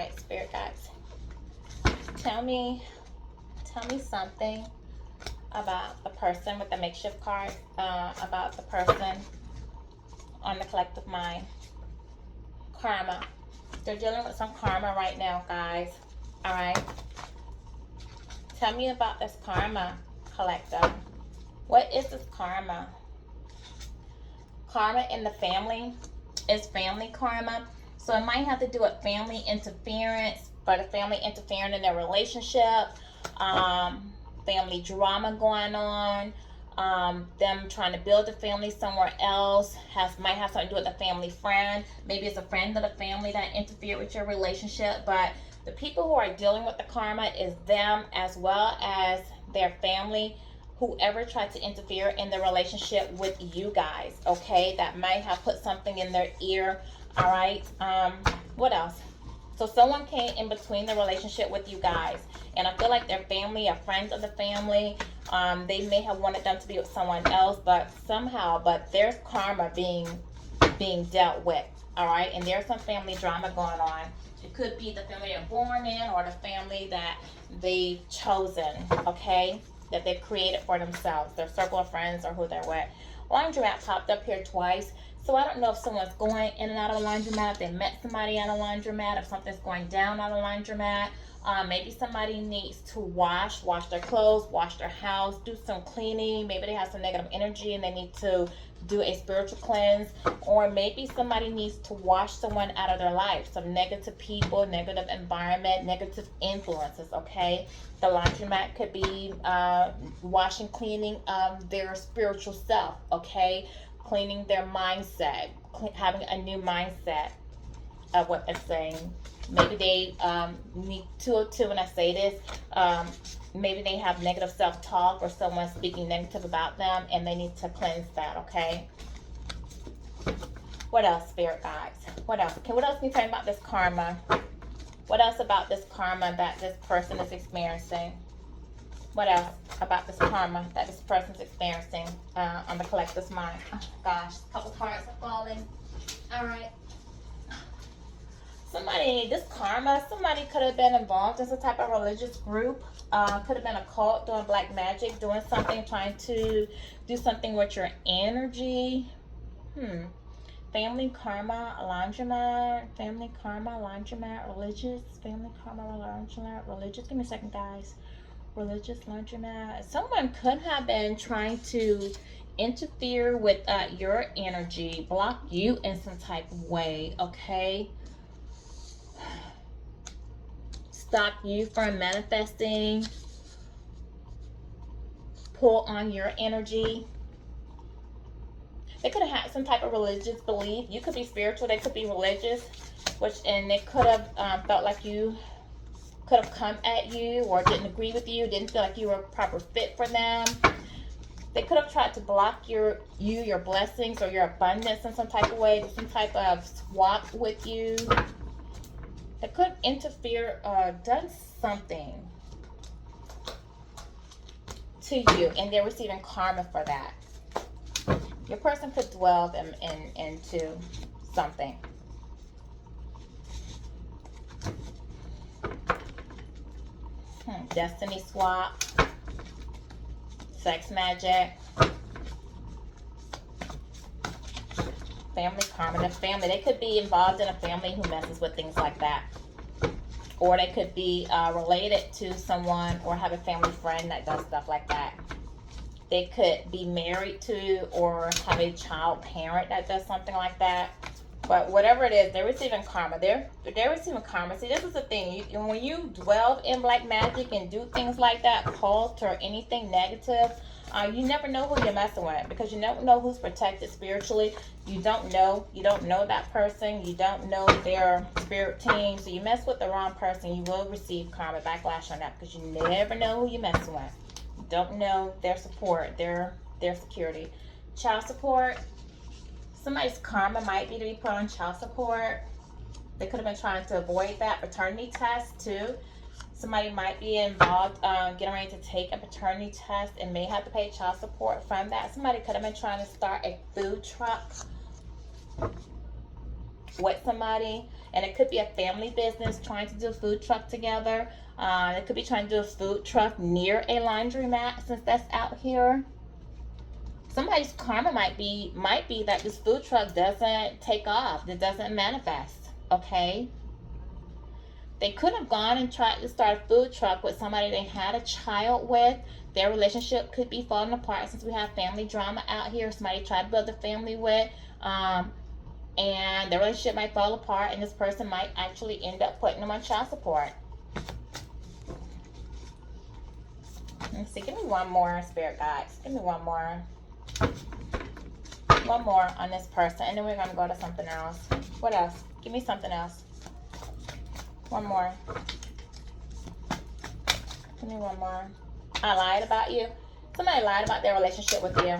right, Spirit guides. Tell me something about the person with the makeshift card, about the person on the collective mind. Karma. They're dealing with some karma right now, guys. All right. Tell me about this karma, collective. What is this karma? Karma in the family is family karma. So it might have to do with family interference, but a family interfering in their relationship, family drama going on, them trying to build a family somewhere else, might have something to do with a family friend. Maybe it's a friend of the family that interfered with your relationship, but the people who are dealing with the karma is them as well as their family, whoever tried to interfere in the relationship with you guys, okay? That might have put something in their ear, all right? What else? So someone came in between the relationship with you guys, and I feel like their family or friends of the family, they may have wanted them to be with someone else, but there's karma being dealt with, all right? And there's some family drama going on. It could be the family they're born in or the family that they've chosen, okay? That they've created for themselves, their circle of friends or who they're with. Laundromat popped up here twice. So I don't know if someone's going in and out of a laundromat, if they met somebody at a laundromat, if something's going down at a laundromat. Maybe somebody needs to wash their clothes, wash their house, do some cleaning. Maybe they have some negative energy and they need to do a spiritual cleanse. Or maybe somebody needs to wash someone out of their life. Some negative people, negative environment, negative influences, okay? The laundromat could be washing, cleaning their spiritual self, okay? Cleaning their mindset, having a new mindset of what they're saying. Maybe they need to, when I say this, maybe they have negative self-talk or someone speaking negative about them and they need to cleanse that, okay? What else, Spirit guides? What else? Okay, what else can you tell me about this karma? What else about this karma that this person is experiencing? What else about this karma that this person's experiencing on the collector's mind? Oh, gosh, a couple cards are falling. All right. This karma, somebody could have been involved in some type of religious group. Could have been a cult, doing black magic, doing something, trying to do something with your energy. Family karma, laundromat, family karma, laundromat, religious, family karma, laundromat, religious. Give me a second, guys. Religious laundromat. Someone could have been trying to interfere with your energy, block you in some type of way, okay? Stop you from manifesting, pull on your energy. They could have had some type of religious belief. You could be spiritual, they could be religious, and they could have felt like you could have come at you or didn't agree with you, didn't feel like you were a proper fit for them. They could have tried to block your blessings or your abundance in some type of way, some type of swap with you. They could have interfered or done something to you, and they're receiving karma for that. Your person could dwell them into something. Destiny swap, sex magic, family karma. The family, they could be involved in a family who messes with things like that, or they could be related to someone or have a family friend that does stuff like that. They could be married to or have a child parent that does something like that. But whatever it is, they're receiving karma. They're receiving karma. See, this is the thing. When you dwell in black magic and do things like that, cult or anything negative, you never know who you're messing with, because you never know who's protected spiritually. You don't know that person. You don't know their spirit team. So you mess with the wrong person, you will receive karma backlash on that, because you never know who you're messing with. You don't know their support, their security. Child support. Somebody's karma might be to be put on child support. They could have been trying to avoid that. Paternity test too. Somebody might be involved, getting ready to take a paternity test and may have to pay child support from that. Somebody could have been trying to start a food truck with somebody, And it could be a family business trying to do a food truck together. It could be trying to do a food truck near a laundromat, since that's out here. Somebody's karma might be that this food truck doesn't take off. It doesn't manifest. Okay. They could have gone and tried to start a food truck with somebody they had a child with. Their relationship could be falling apart, since we have family drama out here. Somebody tried to build a family with, and their relationship might fall apart, and this person might actually end up putting them on child support. Let's see. Give me one more, Spirit Guides. Give me one more. One more on this person, and then we're going to go to something else. What else? Give me something else. One more. Give me one more. I lied about you. Somebody lied about their relationship with you.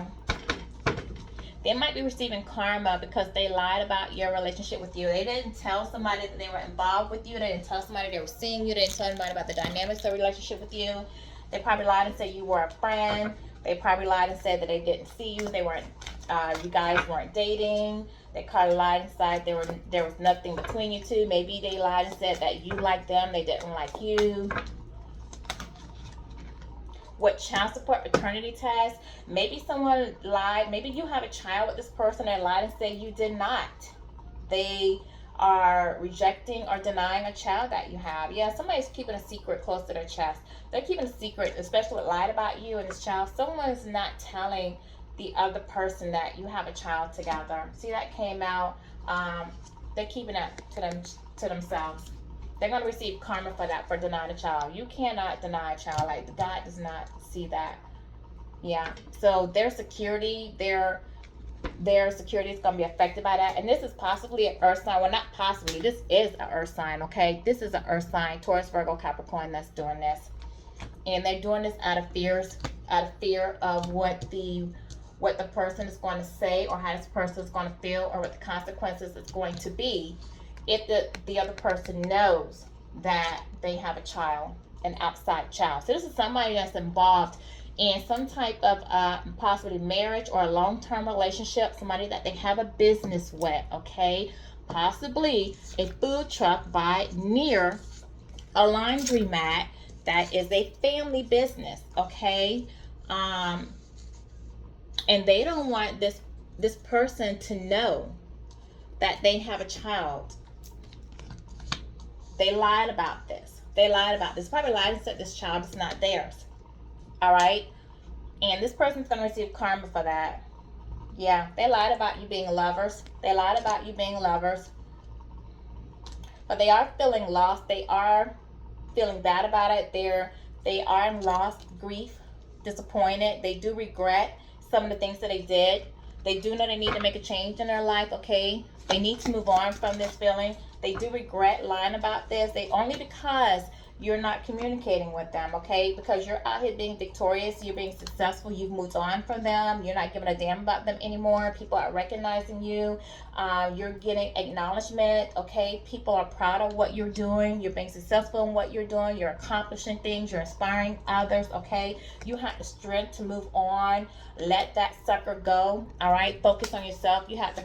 They might be receiving karma because they lied about your relationship with you. They didn't tell somebody that they were involved with you. They didn't tell somebody they were seeing you. They didn't tell anybody about the dynamics of the relationship with you. They probably lied and said you were a friend. They probably lied and said that they didn't see you. They weren't. You guys weren't dating. They kind of lied and said there was nothing between you two. Maybe they lied and said that you liked them. They didn't like you. What child support paternity test? Maybe someone lied. Maybe you have a child with this person and lied and said you did not. They are rejecting or denying a child that you have. Yeah, somebody's keeping a secret close to their chest. They're keeping a secret, especially what lied about you and this child. Someone's not telling the other person that you have a child together. See, that came out. They're keeping it to themselves. They're going to receive karma for that, for denying a child. You cannot deny a child. Like, God does not see that. Yeah. So their security, their security is going to be affected by that. And this is possibly an earth sign. Well, not possibly. This is an earth sign, okay? This is an earth sign, Taurus, Virgo, Capricorn, that's doing this. And they're doing this out of fear of what the person is going to say, or how this person is going to feel, or what the consequences is going to be if the other person knows that they have a child, an outside child. So this is somebody that's involved in some type of possibly marriage or a long-term relationship, somebody that they have a business with, okay? Possibly a food truck near a laundromat that is a family business, okay? And they don't want this person to know that they have a child. They lied about this. Probably lied and said this child is not theirs. All right? And this person's going to receive karma for that. Yeah, they lied about you being lovers. But they are feeling lost. They are feeling bad about it. They are in loss, grief, disappointed. They do regret some of the things that they did. They do know they need to make a change in their life, okay? They need to move on from this feeling. They do regret lying about this. Only because you're not communicating with them, okay? Because you're out here being victorious, you're being successful, you've moved on from them, you're not giving a damn about them anymore. People are recognizing you. You're getting acknowledgement, okay? People are proud of what you're doing. You're being successful in what you're doing. You're accomplishing things. You're inspiring others, okay? You have the strength to move on. Let that sucker go, all right? Focus on yourself. You have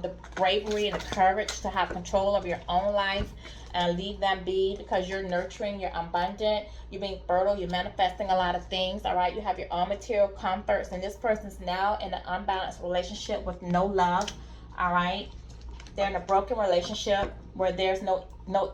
the bravery and the courage to have control of your own life and leave them be, because you're nurturing, you're abundant, you're being fertile, you're manifesting a lot of things, all right? You have your own material comforts, and this person's now in an unbalanced relationship with no love, all right? They're in a broken relationship where there's no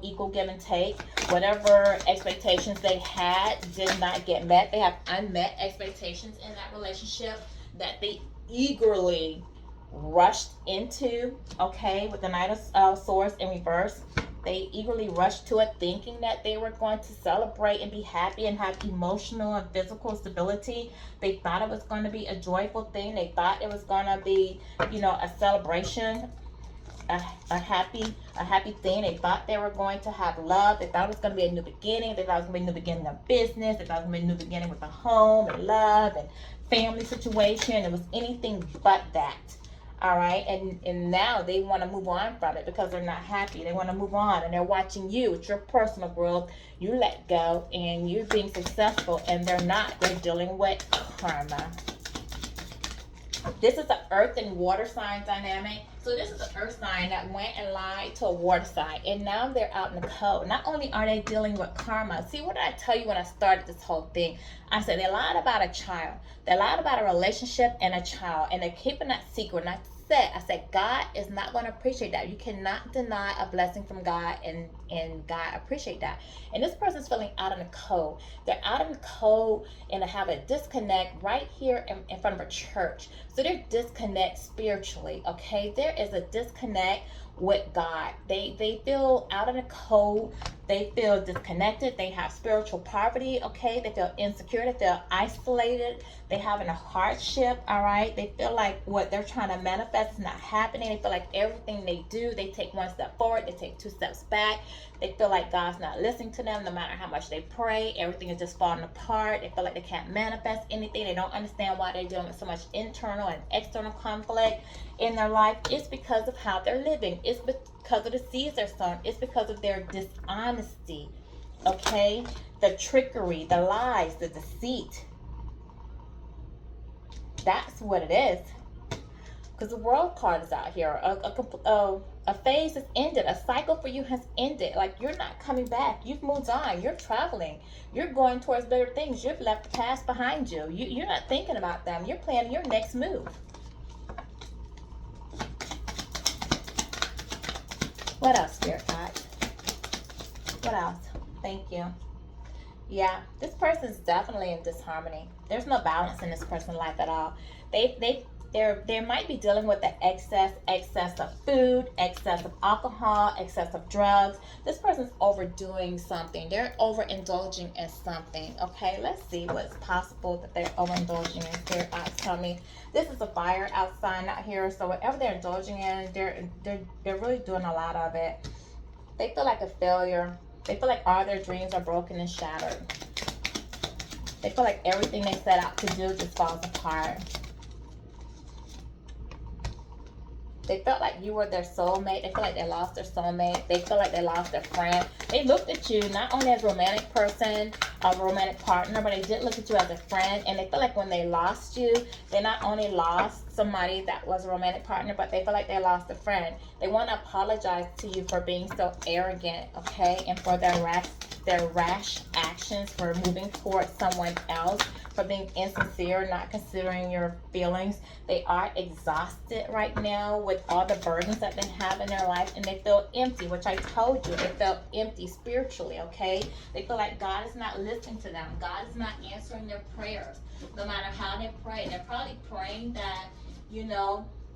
equal give and take. Whatever expectations they had did not get met. They have unmet expectations in that relationship that they eagerly rushed into, okay, with the Knight of Swords in reverse. They eagerly rushed to it thinking that they were going to celebrate and be happy and have emotional and physical stability. They thought it was going to be a joyful thing. They thought it was going to be, a celebration, a happy thing. They thought they were going to have love. They thought it was going to be a new beginning. They thought it was going to be a new beginning of business. They thought it was going to be a new beginning with a home and love and family situation. It was anything but that. All right, and now they want to move on from it because they're not happy. They want to move on, and they're watching you. It's your personal growth. You let go, and you're being successful, and they're not. They're dealing with karma. This is an earth and water sign dynamic. So this is an earth sign that went and lied to a water sign, and now they're out in the cold. Not only are they dealing with karma. See, what did I tell you when I started this whole thing? I said they lied about a child. They lied about a relationship and a child, and they're keeping that secret. And I said God is not going to appreciate that. You cannot deny a blessing from God, and God appreciate that. And this person's feeling out in the cold. They're out in the cold and they have a disconnect right here in front of a church. So they're disconnect spiritually, okay? There is a disconnect with God. They feel out in the cold. They feel disconnected. They have spiritual poverty, okay? They feel insecure. They feel isolated. They having a hardship, all right? They feel like what they're trying to manifest is not happening. They feel like everything they do, they take one step forward, they take two steps back. They feel like God's not listening to them no matter how much they pray. Everything is just falling apart. They feel like they can't manifest anything. They don't understand why they're dealing with so much internal and external conflict in their life. It's because of how they're living. It's because of the seeds they're sowing. It's because of their dishonesty, okay? The trickery, the lies, the deceit. That's what it is. Because the world card is out here. A phase has ended. A cycle for you has ended. Like, you're not coming back. You've moved on. You're traveling. You're going towards better things. You've left the past behind you. You're not thinking about them. You're planning your next move. What else, Spirit Guides? What else? Thank you. Yeah, this person's definitely in disharmony. There's no balance in this person's life at all. They might be dealing with the excess of food, excess of alcohol, excess of drugs. This person's overdoing something. They're overindulging in something. Okay, let's see what's possible that they're overindulging in. Spirit guides tell me this is a fire outside out here. So whatever they're indulging in, they're really doing a lot of it. They feel like a failure. They feel like all their dreams are broken and shattered. They feel like everything they set out to do just falls apart. They felt like you were their soulmate. They feel like they lost their soulmate. They feel like they lost their friend. They looked at you not only as a romantic person, a romantic partner, but they did look at you as a friend. And they feel like when they lost you, they not only lost somebody that was a romantic partner, but they feel like they lost a friend. They want to apologize to you for being so arrogant, okay? And for their rash actions, for moving towards someone else, for being insincere, not considering your feelings. They are exhausted right now with all the burdens that they have in their life, and they feel empty, which I told you, they felt empty spiritually, okay? They feel like God is not listening to them. God is not answering their prayers, no matter how they pray. They're probably praying that,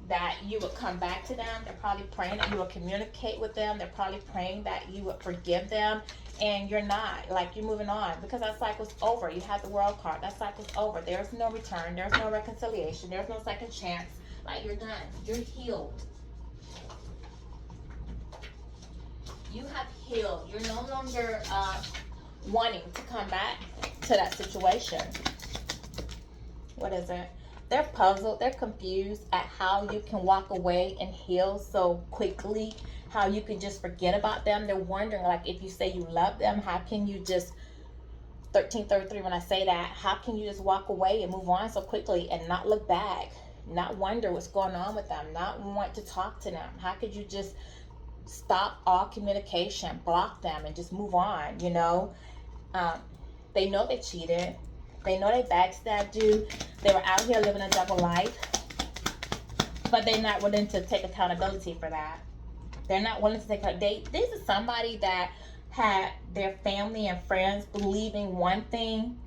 that you would come back to them. They're probably praying that you would communicate with them. They're probably praying that you would forgive them. And you're not. Like, you're moving on because that cycle's over. You have the world card. That cycle's over. There's no return. There's no reconciliation. There's no second chance. Like, you're done. You're healed. You have healed. You're no longer wanting to come back to that situation. What is it? They're puzzled. They're confused at how you can walk away and heal so quickly. How you can just forget about them. They're wondering, like, if you say you love them, how can you just 1333 when I say that, how can you just walk away and move on so quickly and not look back, not wonder what's going on with them, not want to talk to them? How could you just stop all communication, block them, and just move on? They know they cheated. They know they backstabbed you. They were out here living a double life, but they're not willing to take accountability for that. They're not willing to take a date. This is somebody that had their family and friends believing one thing,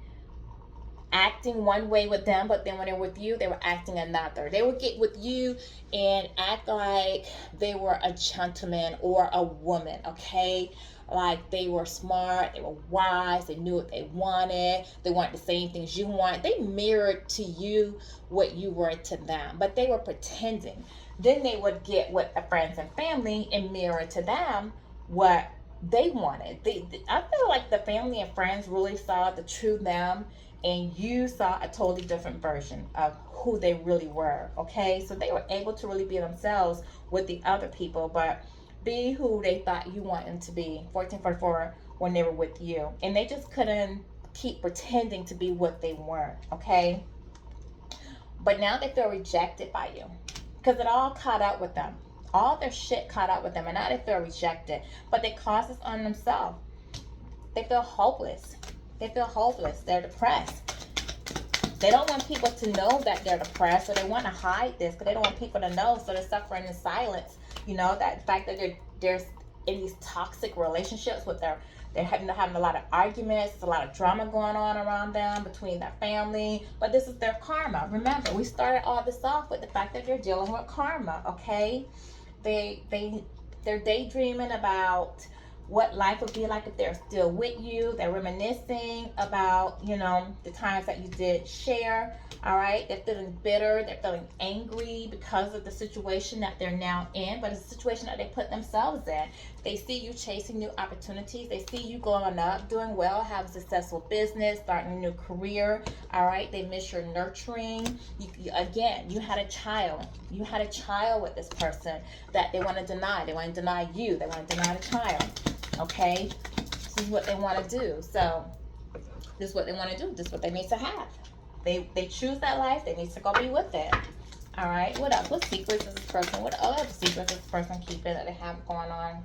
acting one way with them, but then when they're with you, they were acting another. They would get with you and act like they were a gentleman or a woman, okay? Like, they were smart, they were wise, they knew what they wanted the same things you want. They mirrored to you what you were to them, but they were pretending. Then they would get with the friends and family and mirror to them what they wanted. I feel like the family and friends really saw the true them, and you saw a totally different version of who they really were, okay? So they were able to really be themselves with the other people, but be who they thought you want them to be, 1444, when they were with you. And they just couldn't keep pretending to be what they weren't, okay? But now they feel rejected by you because it all caught up with them. all their shit caught up with them, and now they feel rejected. But they cause this on themselves. They feel hopeless. They feel hopeless. They're depressed. They don't want people to know that they're depressed, so they want to hide this because they don't want people to know, so they're suffering in silence. You know, that the fact that they're in these toxic relationships with they're having a lot of arguments, a lot of drama going on around them between their family, but this is their karma. Remember, we started all this off with the fact that they're dealing with karma, okay? They're daydreaming about what life would be like if they're still with you. They're reminiscing about, you know, the times that you did share. All right, they're feeling bitter, they're feeling angry because of the situation that they're now in, but it's a situation that they put themselves in. They see you chasing new opportunities. They see you going up, doing well, have a successful business, starting a new career. All right, they miss your nurturing. Again, you had a child. You had a child with this person that they want to deny. They want to deny you. They want to deny the child. Okay, this is what they want to do. So this is what they want to do. This is what they need to have. They choose that life. They need to go be with it. All right. What else? What secrets is this person? What other secrets is this person keeping that they have going on?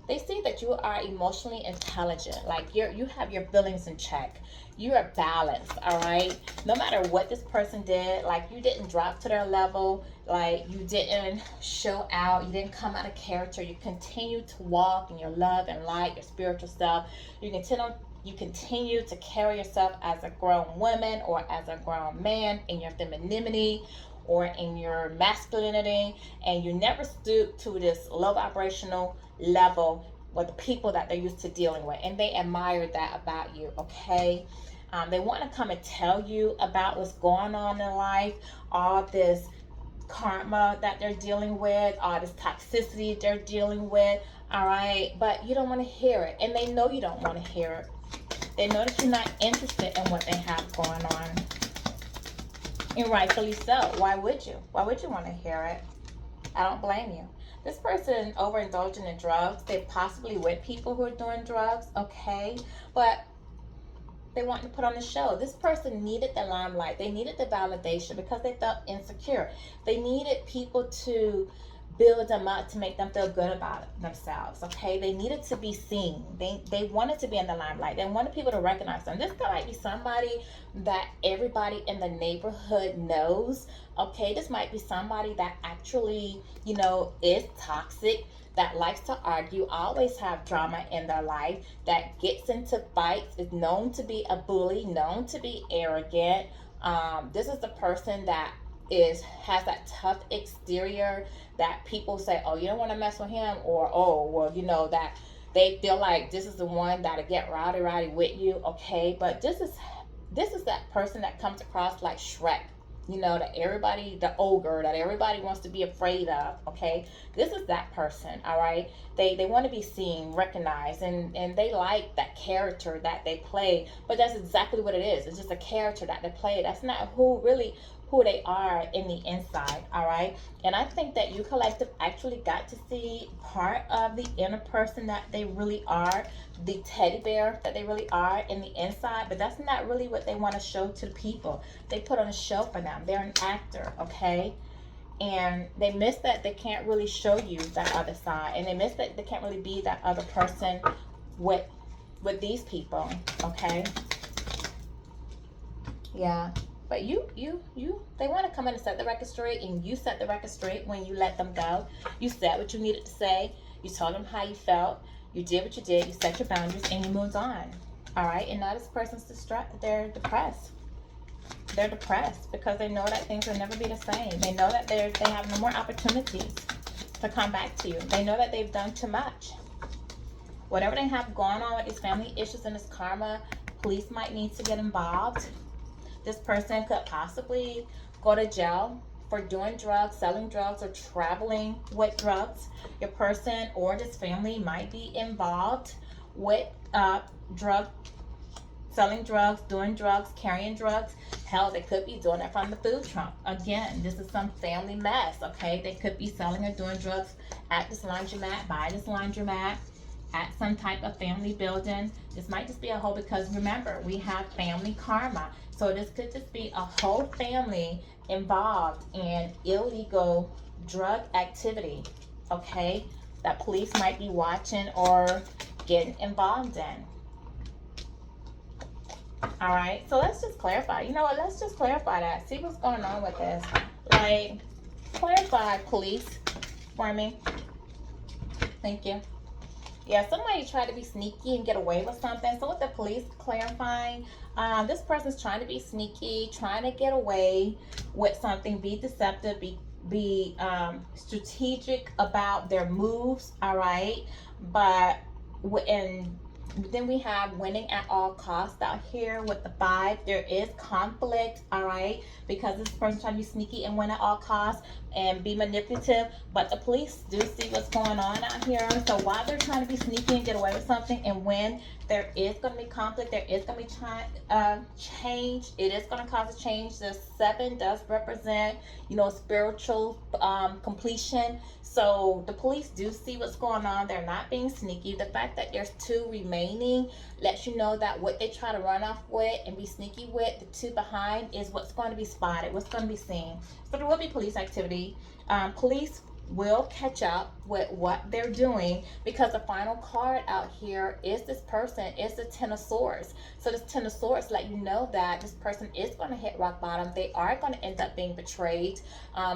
They see that you are emotionally intelligent. Like you have your feelings in check. You are balanced. All right. No matter what this person did, like you didn't drop to their level. Like you didn't show out. You didn't come out of character. You continue to walk in your love and light, your spiritual self. You continue to carry yourself as a grown woman or as a grown man in your femininity or in your masculinity, and you never stoop to this low vibrational level with the people that they're used to dealing with, and they admire that about you. Okay, they want to come and tell you about what's going on in life, all this karma that they're dealing with, all this toxicity they're dealing with. All right, but you don't want to hear it, and they know you don't want to hear it. They know that you're not interested in what they have going on. And rightfully so. Why would you? Why would you want to hear it? I don't blame you. This person overindulging in drugs, they're possibly with people who are doing drugs, okay? But they want to put on the show. This person needed the limelight. They needed the validation because they felt insecure. They needed people to build them up to make them feel good about themselves, okay? They needed to be seen. They wanted to be in the limelight. They wanted people to recognize them. This might be somebody that everybody in the neighborhood knows, okay? This might be somebody that actually, you know, is toxic, that likes to argue, always have drama in their life, that gets into fights, is known to be a bully, known to be arrogant. This is the person that has that tough exterior that people say, oh, you don't want to mess with him, or oh, well, you know, that they feel like this is the one that'll get rowdy with you, okay? But this is that person that comes across like Shrek, you know, that everybody, the ogre that everybody wants to be afraid of, okay? This is that person, all right? They want to be seen, recognized, and they like that character that they play, but that's exactly what it is. It's just a character that they play. That's not who they are in the inside, all right? And I think that you collective actually got to see part of the inner person that they really are, the teddy bear that they really are in the inside, but that's not really what they want to show to the people. They put on a show for them. They're an actor, okay? And they miss that they can't really show you that other side, and they miss that they can't really be that other person with these people, okay? Yeah. But they want to come in and set the record straight, and you set the record straight when you let them go. You said what you needed to say. You told them how you felt. You did what you did. You set your boundaries, and you moved on. All right? And now this person's they're depressed. They're depressed because they know that things will never be the same. They know that they have no more opportunities to come back to you. They know that they've done too much. Whatever they have going on with these family issues and this karma, police might need to get involved. This person could possibly go to jail for doing drugs, selling drugs, or traveling with drugs. Your person or this family might be involved with selling drugs, doing drugs, carrying drugs. Hell, they could be doing it from the food trunk. Again, this is some family mess, okay? They could be selling or doing drugs at this laundromat, by this laundromat. at some type of family building. This might just be a whole, because remember, we have family karma. So this could just be a whole family involved in illegal drug activity, okay, that police might be watching or getting involved in. All right, so let's just clarify. You know what? Let's just clarify that. See what's going on with this. Like, clarify, police, for me. Thank you. Yeah, somebody tried to be sneaky and get away with something. So with the police clarifying, this person's trying to be sneaky, trying to get away with something, be deceptive, be strategic about their moves. All right, but then we have winning at all costs out here with the 5. There is conflict, all right, because this person trying to be sneaky and win at all costs and be manipulative. But the police do see what's going on out here. So while they're trying to be sneaky and get away with something and win, there is going to be conflict. There is going to be change. It is going to cause a change. The 7 does represent, you know, spiritual completion. So the police do see what's going on. They're not being sneaky. The fact that there's 2 remaining lets you know that what they try to run off with and be sneaky with, the 2 behind, is what's going to be spotted, what's going to be seen. So there will be police activity. Police will catch up with what they're doing, because the final card out here is this person, is the 10 of Swords. So this 10 of Swords let you know that this person is going to hit rock bottom. They are going to end up being betrayed.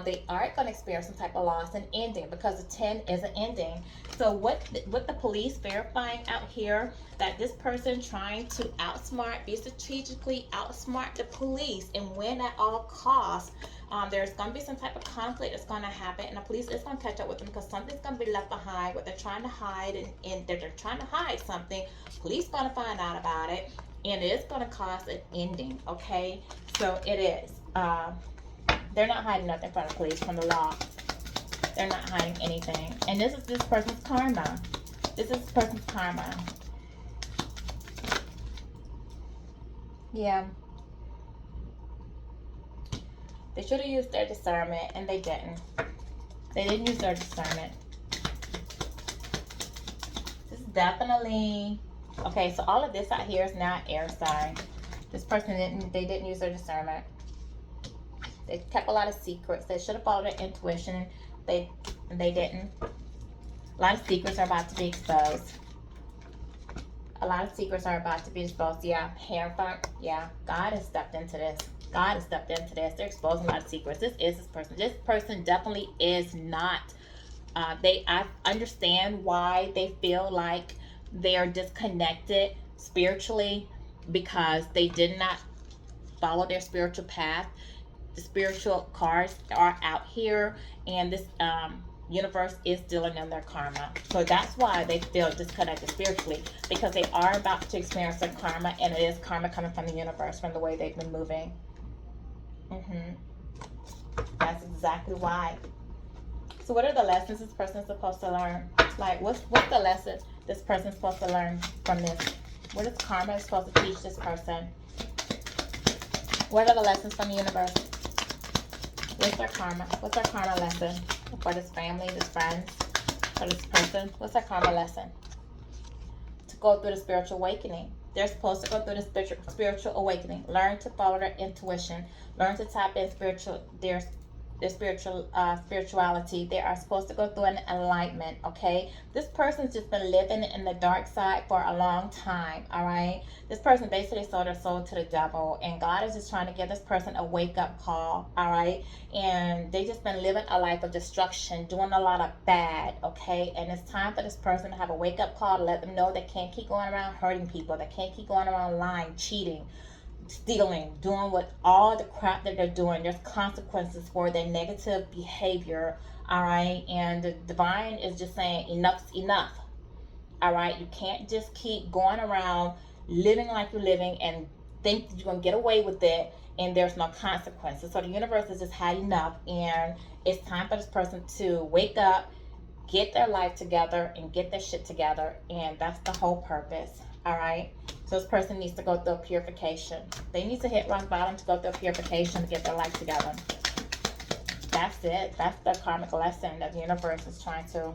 They are going to experience some type of loss and ending, because the 10 is an ending. So what the police verifying out here, that this person trying to outsmart, be strategically outsmart the police and win at all costs. There's going to be some type of conflict that's going to happen, and the police is going to catch up with them, because something's going to be left behind, what they're trying to hide, and they're trying to hide something. Police going to find out about it, and it is going to cause an ending, okay? So it is. They're not hiding nothing from the police, from the law. They're not hiding anything. And this is this person's karma. This is this person's karma. Yeah. They should have used their discernment, and they didn't. They didn't use their discernment. This is definitely... Okay, so all of this out here is now air sign. This person didn't use their discernment. They kept a lot of secrets. They should have followed their intuition. They didn't. A lot of secrets are about to be exposed. A lot of secrets are about to be exposed. Yeah, hair front. Yeah, God has stepped into this. God has stepped into this. They're exposing a lot of secrets. This is this person. This person definitely is not. I understand why they feel like they are disconnected spiritually, because they did not follow their spiritual path. The spiritual cards are out here, and this universe is dealing in their karma. So that's why they feel disconnected spiritually, because they are about to experience their karma, and it is karma coming from the universe, from the way they've been moving. That's exactly why. So what are the lessons this person's supposed to learn? Like, what's the lesson this person's supposed to learn from this? What is karma supposed to teach this person? What are the lessons from the universe? What's their karma? What's their karma lesson for this family, this friends, for this person? What's their karma lesson? To go through the spiritual awakening. They're supposed to go through the spiritual awakening. Learn to follow their intuition. Learn to tap in their spirituality. They are supposed to go through an enlightenment, okay? This person's just been living in the dark side for a long time, all right? This person basically sold their soul to the devil, and God is just trying to give this person a wake-up call, all right? And they just been living a life of destruction, doing a lot of bad, okay? And it's time for this person to have a wake-up call to let them know they can't keep going around hurting people. They can't keep going around lying, cheating, stealing, doing what all the crap that they're doing. There's consequences for their negative behavior, all right? And the divine is just saying enough's enough, all right? You can't just keep going around living like you're living and think that you're gonna get away with it and there's no consequences. So the universe has just had enough, and it's time for this person to wake up, get their life together, and get their shit together. And that's the whole purpose, all right? So this person needs to go through a purification. They need to hit rock bottom to go through a purification to get their life together. That's it. That's the karmic lesson that the universe is trying to...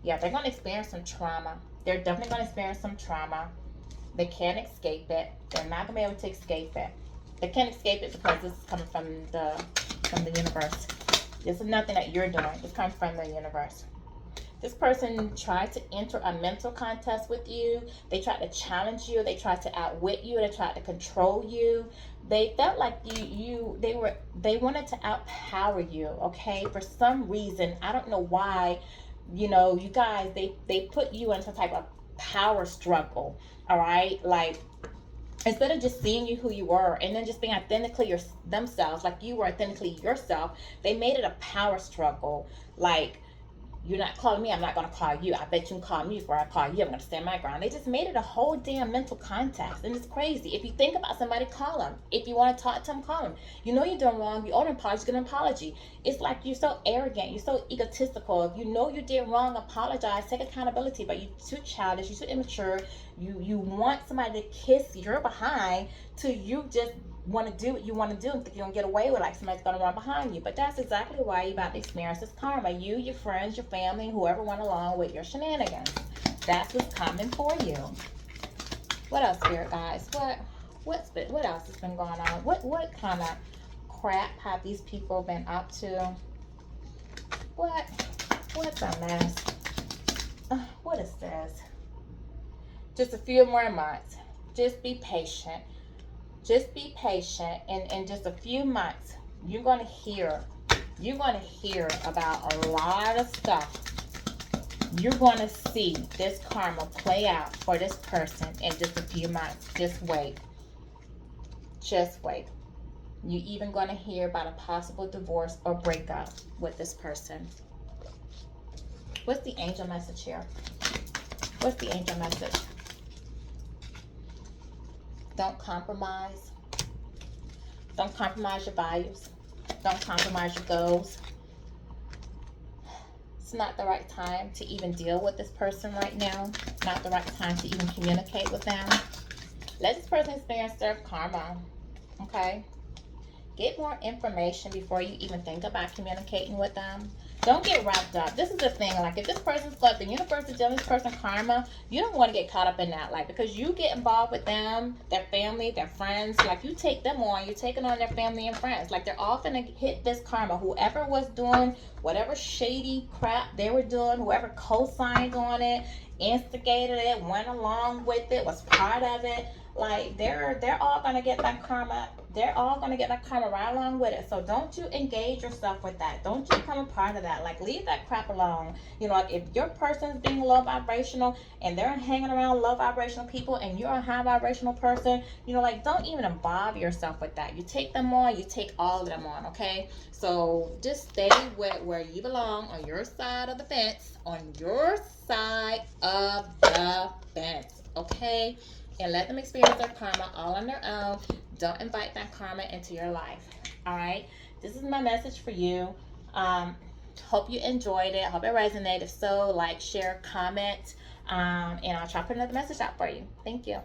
Yeah, they're going to experience some trauma. They're definitely going to experience some trauma. They can't escape it. They're not going to be able to escape it. They can't escape it because this is coming from the universe. This is nothing that you're doing. It's coming from the universe. This person tried to enter a mental contest with you. They tried to challenge you. They tried to outwit you. They tried to control you. They felt like they wanted to outpower you, okay? For some reason, I don't know why, you know, you guys, they put you into some type of power struggle, all right? Like, instead of just seeing you who you were and then just being authentically themselves, like you were authentically yourself, they made it a power struggle. Like, you're not calling me, I'm not going to call you. I bet you can call me before I call you. I'm going to stand my ground. They just made it a whole damn mental contest. And it's crazy. If you think about somebody, call them. If you want to talk to them, call them. You know you're doing wrong. You owe an apology, get an apology. It's like you're so arrogant. You're so egotistical. If you know you did wrong, apologize. Take accountability. But you're too childish. You're too immature. You want somebody to kiss your behind till you just want to do what you want to do and think you're going to get away with, like somebody's going to run behind you. But that's exactly why you're about to experience this karma. You, your friends, your family, and whoever went along with your shenanigans. That's what's coming for you. What else, Spirit guys? What else has been going on? What kind of crap have these people been up to? What's a mess? What is this? Just a few more months. Just be patient. Just be patient. In just a few months, you're going to hear about a lot of stuff. You're going to see this karma play out for this person in just a few months. Just wait. Just wait. You're even going to hear about a possible divorce or breakup with this person. What's the angel message here? What's the angel message? Don't compromise. Don't compromise your values. Don't compromise your goals. It's not the right time to even deal with this person right now. Not the right time to even communicate with them. Let this person experience their karma. Okay? Get more information before you even think about communicating with them. Don't get wrapped up. This is the thing. Like, if this person's got the universe is dealing with this person karma, you don't want to get caught up in that. Like, because you get involved with them, their family, their friends. Like, you take them on. You're taking on their family and friends. Like, they're all going to hit this karma. Whoever was doing whatever shady crap they were doing, whoever co-signed on it, instigated it, went along with it, was part of it. Like, they're all going to get that karma. They're all going to get that karma right along with it. So don't you engage yourself with that. Don't you become a part of that. Like, leave that crap alone. You know, like, if your person's being low vibrational and they're hanging around low vibrational people and you're a high vibrational person, you know, like, don't even involve yourself with that. You take them on, you take all of them on, okay? So just stay where you belong, on your side of the fence, on your side of the fence, okay? And let them experience their karma all on their own. Don't invite that karma into your life. All right? This is my message for you. Hope you enjoyed it. Hope it resonated. If so, like, share, comment. And I'll try to put another message out for you. Thank you.